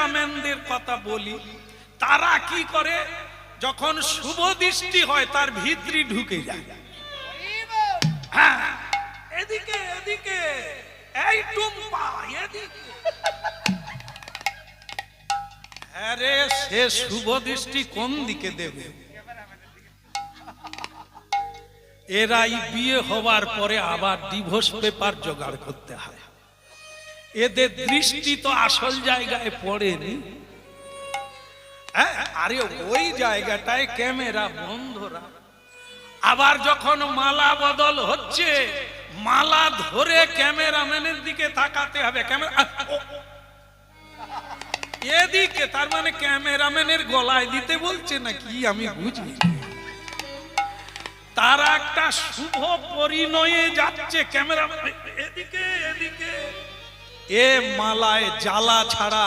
ক্যামেরাম্যানদের কথা বলি, তারা কি করে, যখন শুভ দৃষ্টি হয় তার ভিতরে ঢুকে যায়। হ্যাঁ, এদিকে এদিকে, এই টুম্পা এদিকে। আরে সে শুভ দৃষ্টি কোন দিকে দেবে? এরাই বিয়ে হবার পরে আবার ডিভোর্স পেপার জোগাড় করতে হয়। এদের দৃষ্টি তো আসল জায়গায় পড়েনি। আরে ওই জায়গাটায় ক্যামেরা বন্ধরা। আবার যখন মালা বদল হচ্ছে, মালা ধরে ক্যামেরাম্যানের দিকে তাকাতে হবে। ক্যামেরা এদিকে, তার মানে ক্যামেরাম্যানের গলায় দিতে বলছে নাকি আমি বুঝি। তারা একটা শুভ পরিণয়ে যাচ্ছে, ক্যামেরাম্যান এদিকে এদিকে। এ মালায় জ্বালা ছাড়া